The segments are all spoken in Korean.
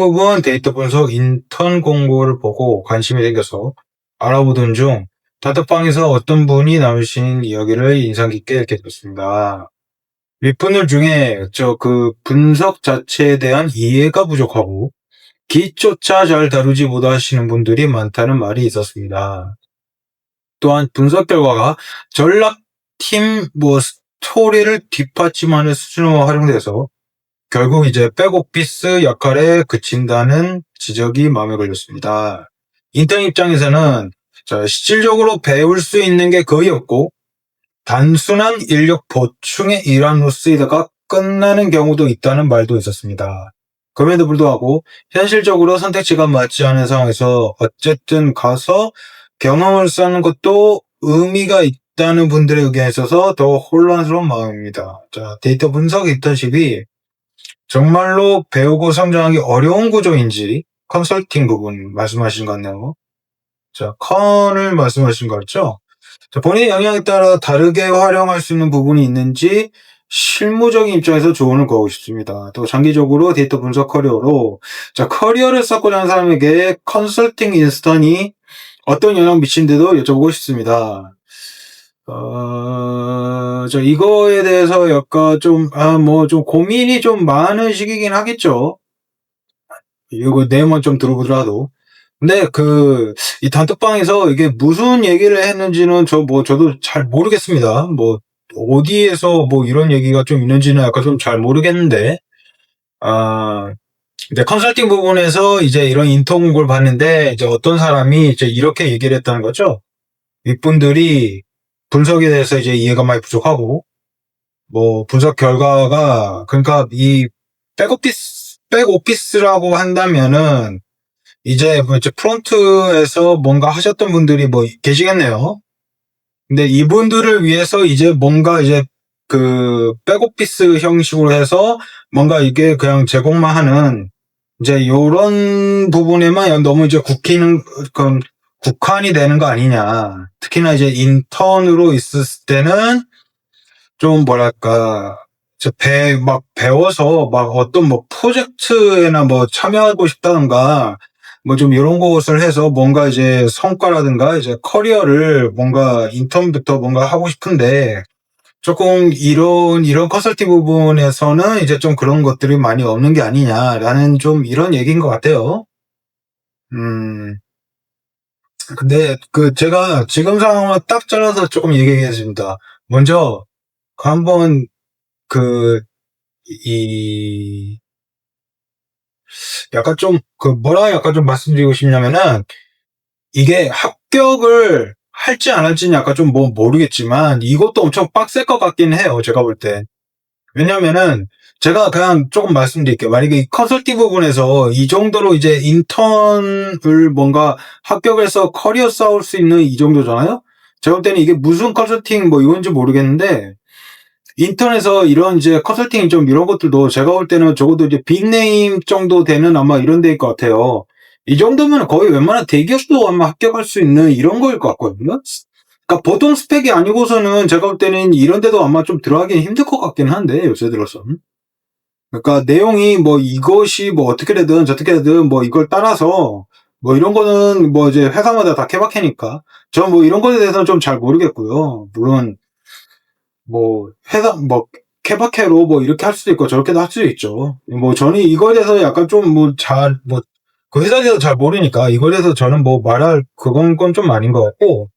대부분 데이터 분석 인턴 공고를 보고 관심이 생겨서 알아보던 중 단톡방에서 어떤 분이 나누신 이야기를 인상 깊게 읽게 됐습니다. 윗분들 중에 그 분석 자체에 대한 이해가 부족하고 기초차 잘 다루지 못하시는 분들이 많다는 말이 있었습니다. 또한 분석 결과가 전략팀 스토리를 뒷받침하는 수준으로 활용돼서 결국 이제 백오피스 역할에 그친다는 지적이 마음에 걸렸습니다. 인턴 입장에서는 실질적으로 배울 수 있는 게 거의 없고 단순한 인력 보충의 일환으로 쓰이다가 끝나는 경우도 있다는 말도 있었습니다. 그럼에도 불구하고 현실적으로 선택지가 맞지 않은 상황에서 어쨌든 가서 경험을 쌓는 것도 의미가 있다는 분들의 의견에 있어서 더 혼란스러운 마음입니다. 데이터 분석 인턴십이 정말로 배우고 성장하기 어려운 구조인지 컨설팅 부분 말씀하신 것 같네요. 컨을 말씀하신 거 같죠? 본인의 역량에 따라 다르게 활용할 수 있는 부분이 있는지 실무적인 입장에서 조언을 구하고 싶습니다. 또 장기적으로 데이터 분석 커리어로 커리어를 쌓고자 하는 사람에게 컨설팅 인턴이 어떤 영향을 미친지도 여쭤보고 싶습니다. 이거에 대해서 약간 좀 고민이 좀 많은 시기긴 하겠죠. 이거 내용만 좀 들어보더라도. 근데 이 단톡방에서 이게 무슨 얘기를 했는지는 저도 잘 모르겠습니다. 어디에서 이런 얘기가 좀 있는지는 약간 좀 잘 모르겠는데, 이제 컨설팅 부분에서 이제 이런 인턴 공고를 봤는데, 이제 어떤 사람이 이제 이렇게 얘기를 했다는 거죠. 윗분들이 분석에 대해서 이제 이해가 많이 부족하고, 분석 결과가, 그러니까 이 백오피스라고 한다면은, 이제 프론트에서 뭔가 하셨던 분들이 계시겠네요. 근데 이분들을 위해서 이제 뭔가 이제 백오피스 형식으로 해서 뭔가 이게 그냥 제공만 하는 이제 요런 부분에만 너무 이제 국한이 되는 거 아니냐. 특히나 이제 인턴으로 있었을 때는 좀 배워서 어떤 프로젝트에나 참여하고 싶다던가 좀 이런 것을 해서 뭔가 이제 성과라든가 이제 커리어를 뭔가 인턴부터 뭔가 하고 싶은데 조금 이런 컨설팅 부분에서는 이제 좀 그런 것들이 많이 없는 게 아니냐라는 좀 이런 얘기인 것 같아요. 근데 제가 지금 상황을 딱 잘라서 조금 얘기하겠습니다. 먼저 한번 약간 좀 약간 좀 말씀드리고 싶냐면은 이게 합격을 할지 안 할지는 약간 좀 모르겠지만 이것도 엄청 빡셀 것 같긴 해요. 제가 볼 때. 왜냐면은 제가 그냥 조금 말씀드릴게요. 만약에 이 컨설팅 부분에서 이 정도로 이제 인턴을 뭔가 합격해서 커리어 쌓을 수 있는 이 정도잖아요? 제가 볼 때는 이게 무슨 컨설팅 이건지 모르겠는데 인턴에서 이런 이제 컨설팅 좀 이런 것들도 제가 볼 때는 적어도 이제 빅네임 정도 되는 아마 이런 데일 것 같아요. 이 정도면 거의 웬만한 대기업도 아마 합격할 수 있는 이런 거일 것 같거든요. 그러니까 보통 스펙이 아니고서는 제가 볼 때는 이런 데도 아마 좀 들어가기는 힘들 것 같긴 한데 요새 들어서는. 그러니까 내용이 이것이 어떻게 되든 저떻게 되든 이걸 따라서 이런 거는 이제 회사마다 다 케바케니까 전 이런 것에 대해서는 좀 잘 모르겠고요. 물론 회사, 케바케로 이렇게 할 수도 있고 저렇게도 할 수도 있죠. 저는 이거에 대해서 약간 좀 그 회사에 대해서 잘 모르니까 이거에 대해서 저는 말할 건 좀 아닌 것 같고.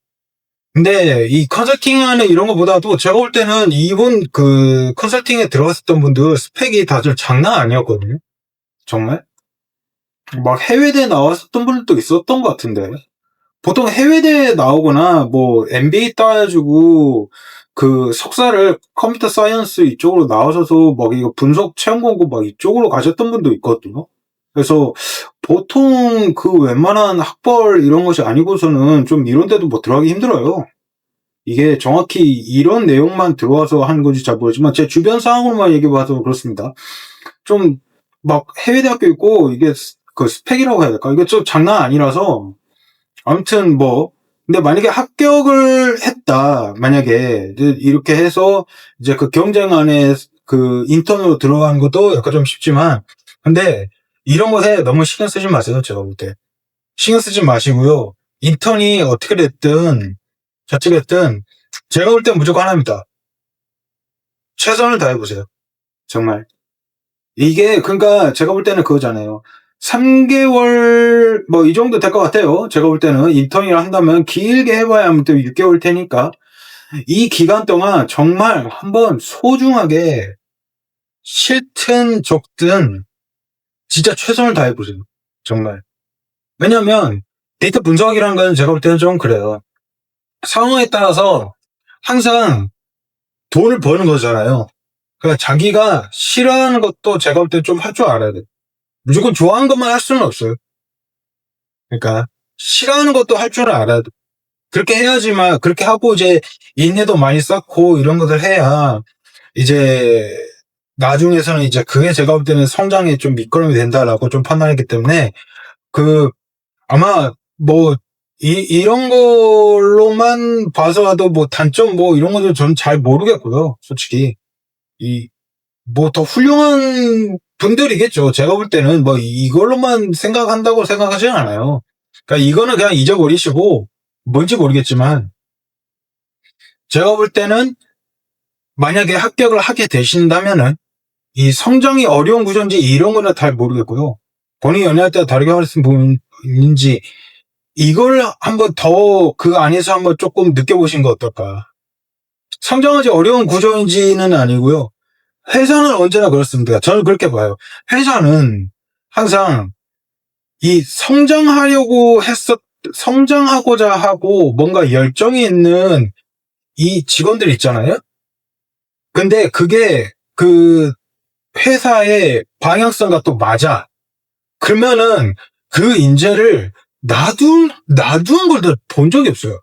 근데 이 컨설팅 하는 이런 거보다도 제가 볼 때는 이분 컨설팅에 들어갔었던 분들 스펙이 다들 장난 아니었거든요. 정말. 해외대에 나왔었던 분들도 있었던 것 같은데. 보통 해외대에 나오거나 MBA 따가지고 석사를 컴퓨터 사이언스 이쪽으로 나오셔서 이거 분석 체험 공부 이쪽으로 가셨던 분도 있거든요. 그래서 보통 웬만한 학벌 이런 것이 아니고서는 좀 이런 데도 들어가기 힘들어요. 이게 정확히 이런 내용만 들어와서 하는 건지 잘 모르지만 제 주변 상황으로만 얘기해봐서 그렇습니다. 좀 해외대학교 있고 이게 스펙이라고 해야 될까? 이게 좀 장난 아니라서 아무튼 근데 만약에 합격을 했다. 만약에 이렇게 해서 이제 경쟁 안에 인턴으로 들어가는 것도 약간 좀 쉽지만 근데 이런 것에 너무 신경 쓰지 마세요, 제가 볼 때. 신경 쓰지 마시고요. 인턴이 어떻게 됐든, 저떻게 됐든, 제가 볼 땐 무조건 하나입니다. 최선을 다해보세요. 정말. 이게, 그러니까 제가 볼 때는 그거잖아요. 3개월, 뭐, 이 정도 될 것 같아요. 제가 볼 때는 인턴이라 한다면 길게 해봐야 또 6개월 테니까. 이 기간 동안 정말 한번 소중하게 싫든 좋든 진짜 최선을 다해보세요. 정말. 왜냐면 데이터 분석이라는 건 제가 볼 때는 좀 그래요. 상황에 따라서 항상 돈을 버는 거잖아요. 그러니까 자기가 싫어하는 것도 제가 볼 때 좀 할 줄 알아야 돼. 무조건 좋아하는 것만 할 수는 없어요. 그러니까 싫어하는 것도 할 줄 알아야 돼. 그렇게 해야지만, 그렇게 하고 이제 인내도 많이 쌓고 이런 것들 해야 이제 나중에서는 이제 그게 제가 볼 때는 성장에 좀 밑거름이 된다라고 좀 판단했기 때문에 그 아마 뭐 이런 걸로만 봐서라도 뭐 단점 뭐 이런 것들 전 잘 모르겠고요. 솔직히 이 뭐 더 훌륭한 분들이겠죠. 제가 볼 때는 뭐 이걸로만 생각한다고 생각하지 않아요. 그러니까 이거는 그냥 잊어버리시고 뭔지 모르겠지만 제가 볼 때는 만약에 합격을 하게 되신다면은 이 성장이 어려운 구조인지 이런 거는 잘 모르겠고요. 본인이 연애할 때 다르게 하신 부분인지 이걸 한번 더 그 안에서 한번 조금 느껴보신 거 어떨까. 성장하기 어려운 구조인지는 아니고요. 회사는 언제나 그렇습니다. 저는 그렇게 봐요. 회사는 항상 이 성장하고자 하고 뭔가 열정이 있는 이 직원들 있잖아요. 근데 그게 그 회사의 방향성과 또 맞아. 그러면은 그 인재를 놔둔 걸 본 적이 없어요.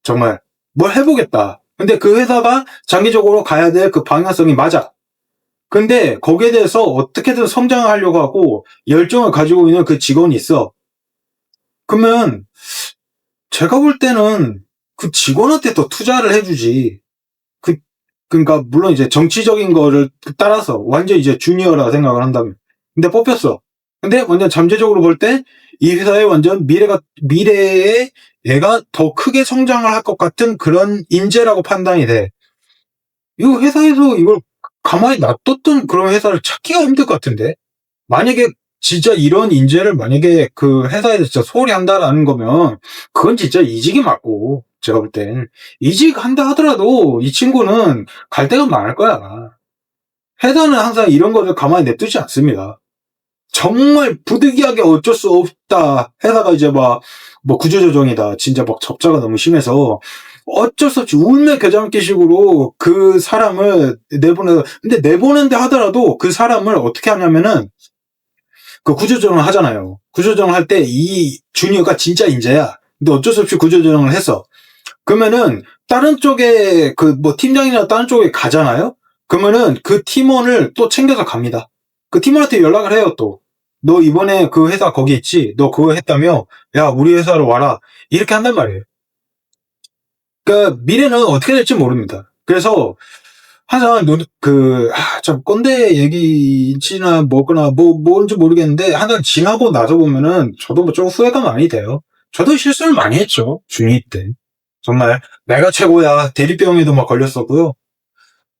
정말. 뭘 해보겠다. 근데 그 회사가 장기적으로 가야 될 그 방향성이 맞아. 근데 거기에 대해서 어떻게든 성장을 하려고 하고 열정을 가지고 있는 그 직원이 있어. 그러면 제가 볼 때는 그 직원한테 더 투자를 해주지. 그러니까 물론 이제 정치적인 거를 따라서 완전 이제 주니어라 생각을 한다면. 근데 뽑혔어. 근데 완전 잠재적으로 볼 때 이 회사에 완전 미래에 얘가 더 크게 성장을 할 것 같은 그런 인재라고 판단이 돼. 이 회사에서 이걸 가만히 놔뒀던 그런 회사를 찾기가 힘들 것 같은데. 만약에 진짜 이런 인재를 만약에 그 회사에서 진짜 소홀히 한다라는 거면 그건 진짜 이직이 맞고 제가 볼 땐 이직한다 하더라도 이 친구는 갈 데가 많을 거야. 회사는 항상 이런 거를 가만히 냅두지 않습니다. 정말 부득이하게 어쩔 수 없다. 회사가 이제 뭐 구조조정이다. 진짜 막 적자가 너무 심해서 어쩔 수 없이 울며 겨자먹기식으로 그 사람을 근데 내보낸다 하더라도 그 사람을 어떻게 하냐면은 그 구조조정을 하잖아요. 구조조정을 할 때 이 주니어가 진짜 인재야. 근데 어쩔 수 없이 구조조정을 했어. 그러면은 다른 쪽에 그 뭐 팀장이나 다른 쪽에 가잖아요. 그러면은 그 팀원을 또 챙겨서 갑니다. 그 팀원한테 연락을 해요. 또 너 이번에 그 회사 거기 있지? 너 그거 했다며? 야 우리 회사로 와라. 이렇게 한단 말이에요. 그러니까 미래는 어떻게 될지 모릅니다. 그래서 항상 참 꼰대 얘기지나 뭐거나 뭔지 모르겠는데 항상 지나고 나서 보면은 저도 뭐 좀 후회가 많이 돼요. 저도 실수를 많이 했죠. 중2 때. 정말 내가 최고야. 대리병에도 막 걸렸었고요.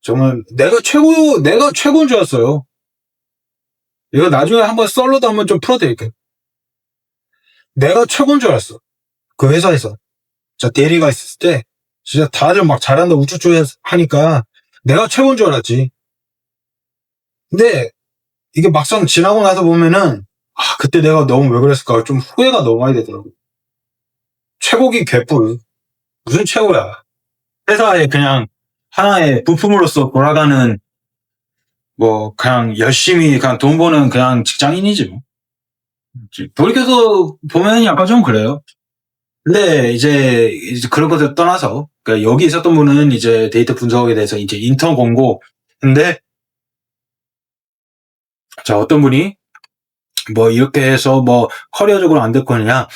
정말 내가 최고인 줄 알았어요. 이거 나중에 한번 썰로도 한번 좀 풀어드릴게요. 내가 최고인 줄 알았어. 그 회사에서. 자, 대리가 있었을 때 진짜 다들 막 잘한다 우쭈쭈 하니까 내가 최고인 줄 알았지. 근데 이게 막상 지나고 나서 보면은 그때 내가 너무 왜 그랬을까 좀 후회가 너무 많이 되더라고. 최고긴 개뿔. 무슨 최고야. 회사에 그냥 하나의 부품으로서 돌아가는 뭐 그냥 열심히 그냥 돈 버는 그냥 직장인이지 뭐. 돌이켜서 보면 약간 좀 그래요. 근데 이제 그런 것을 떠나서 그러니까 여기 있었던 분은 이제 데이터 분석에 대해서 이제 인턴 공고. 근데 자 어떤 분이 뭐 이렇게 해서 뭐 커리어적으로 안 될 거냐.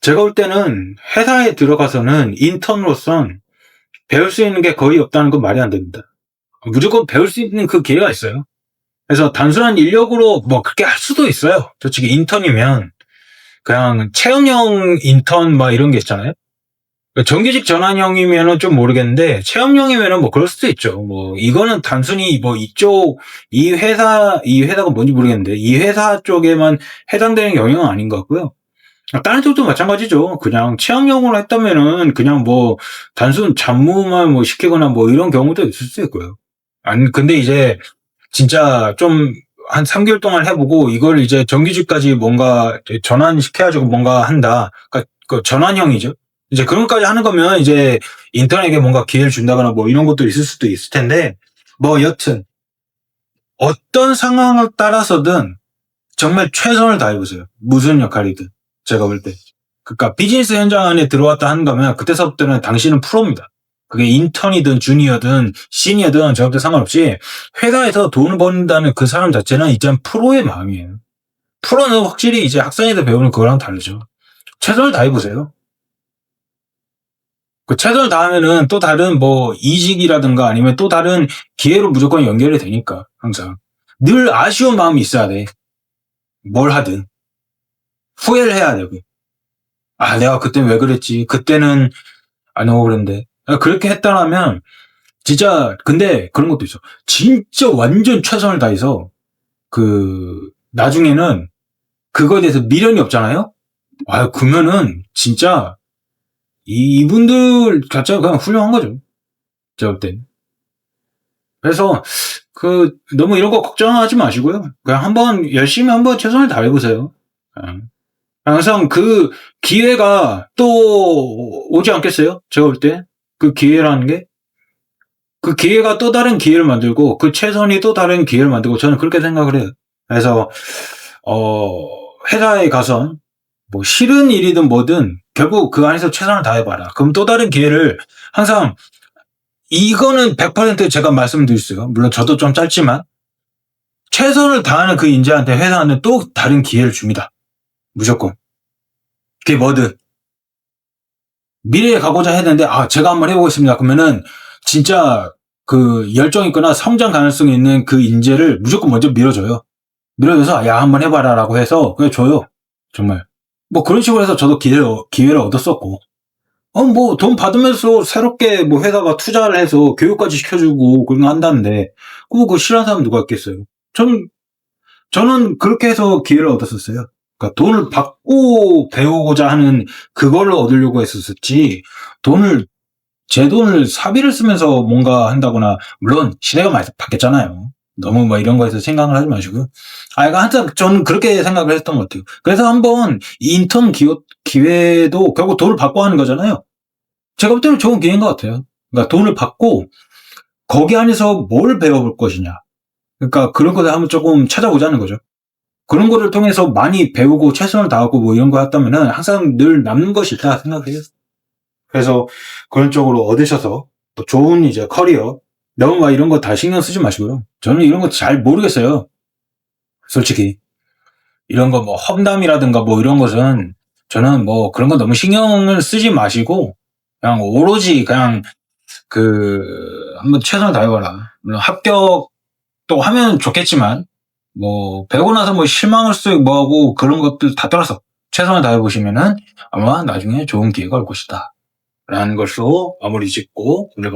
제가 볼 때는 회사에 들어가서는 인턴으로선 배울 수 있는 게 거의 없다는 건 말이 안 됩니다. 무조건 배울 수 있는 그 기회가 있어요. 그래서 단순한 인력으로 뭐 그렇게 할 수도 있어요. 솔직히 인턴이면 그냥 체험형 인턴 막 이런 게 있잖아요. 정규직 전환형이면은 좀 모르겠는데 체험형이면은 뭐 그럴 수도 있죠. 뭐 이거는 단순히 뭐 이쪽 이 회사가 뭔지 모르겠는데 이 회사 쪽에만 해당되는 영역은 아닌 것 같고요. 다른 쪽도 마찬가지죠. 그냥 체험형으로 했다면은 그냥 뭐 단순 잡무만 뭐 시키거나 뭐 이런 경우도 있을 수 있고요. 아니 근데 이제 진짜 좀 한 3개월 동안 해보고 이걸 이제 정규직까지 뭔가 전환시켜가지고 뭔가 한다. 그러니까 그 전환형이죠. 이제 그런 것까지 하는 거면 이제 인턴에게 뭔가 기회를 준다거나 뭐 이런 것도 있을 수도 있을 텐데 뭐 여튼 어떤 상황을 따라서든 정말 최선을 다해보세요. 무슨 역할이든 제가 볼 때. 그러니까 비즈니스 현장 안에 들어왔다 하는 거면 그때서부터는 당신은 프로입니다. 그게 인턴이든 주니어든 시니어든 저한테 상관없이 회사에서 돈을 번다는 그 사람 자체는 이제 프로의 마음이에요. 프로는 확실히 이제 학생에서 배우는 그거랑 다르죠. 최선을 다해보세요. 그 최선을 다하면은 또 다른 뭐 이직이라든가 아니면 또 다른 기회로 무조건 연결이 되니까 항상. 늘 아쉬운 마음이 있어야 돼. 뭘 하든. 후회를 해야 되고. 아, 내가 그때 왜 그랬지. 그때는 안 하고 그랬는데. 그렇게 했다라면 진짜 근데 그런 것도 있어. 진짜 완전 최선을 다해서 나중에는 그거에 대해서 미련이 없잖아요. 아, 그러면은 진짜 이분들 자체가 그냥 훌륭한 거죠. 제가 볼 땐. 그래서 너무 이런 거 걱정하지 마시고요. 그냥 한번 열심히 한번 최선을 다해보세요. 항상 그 기회가 또 오지 않겠어요? 제가 볼 때. 그 기회라는 게. 그 기회가 또 다른 기회를 만들고 그 최선이 또 다른 기회를 만들고 저는 그렇게 생각을 해요. 그래서 회사에 가서 뭐 싫은 일이든 뭐든 결국 그 안에서 최선을 다해봐라. 그럼 또 다른 기회를 항상 이거는 100% 제가 말씀드릴 수 있어요. 물론 저도 좀 짧지만 최선을 다하는 그 인재한테 회사는 또 다른 기회를 줍니다. 무조건. 그게 뭐든. 미래에 가고자 했는데 제가 한번 해보겠습니다. 그러면은 진짜 그 열정 있거나 성장 가능성이 있는 그 인재를 무조건 먼저 밀어줘요. 밀어줘서 야 한번 해봐라라고 해서 그냥 줘요. 정말. 뭐 그런 식으로 해서 저도 기회를 얻었었고. 뭐 돈 받으면서 새롭게 뭐 회사가 투자를 해서 교육까지 시켜주고 그런 거 한다는데 그거 싫어하는 사람 누가 있겠어요. 저는 그렇게 해서 기회를 얻었었어요. 그러니까 돈을 받고 배우고자 하는 그걸 얻으려고 했었지 제 돈을 사비를 쓰면서 뭔가 한다거나 물론 시대가 많이 바뀌었잖아요. 너무 뭐 이런 거에서 생각을 하지 마시고요. 그러니까 항상 저는 그렇게 생각을 했던 것 같아요. 그래서 한번 인턴 기회도 결국 돈을 받고 하는 거잖아요. 제가 볼 때는 좋은 기회인 것 같아요. 그러니까 돈을 받고 거기 안에서 뭘 배워볼 것이냐. 그러니까 그런 것을 한번 조금 찾아보자는 거죠. 그런 거를 통해서 많이 배우고 최선을 다하고 뭐 이런 거 했다면은 항상 늘 남는 것이 있다 생각해요. 그래서 그런 쪽으로 얻으셔서 또 좋은 이제 커리어 너무 막 이런 거 다 신경 쓰지 마시고요. 저는 이런 거 잘 모르겠어요. 솔직히. 이런 거 뭐 험담이라든가 뭐 이런 것은 저는 뭐 그런 거 너무 신경을 쓰지 마시고 그냥 오로지 그냥 한번 최선을 다해봐라. 물론 합격도 하면 좋겠지만 뭐 배우고 나서 뭐 실망할 수 뭐하고 그런 것들 다 떠나서 최선을 다해보시면은 아마 나중에 좋은 기회가 올 것이다. 라는 것으로 마무리 짓고 오늘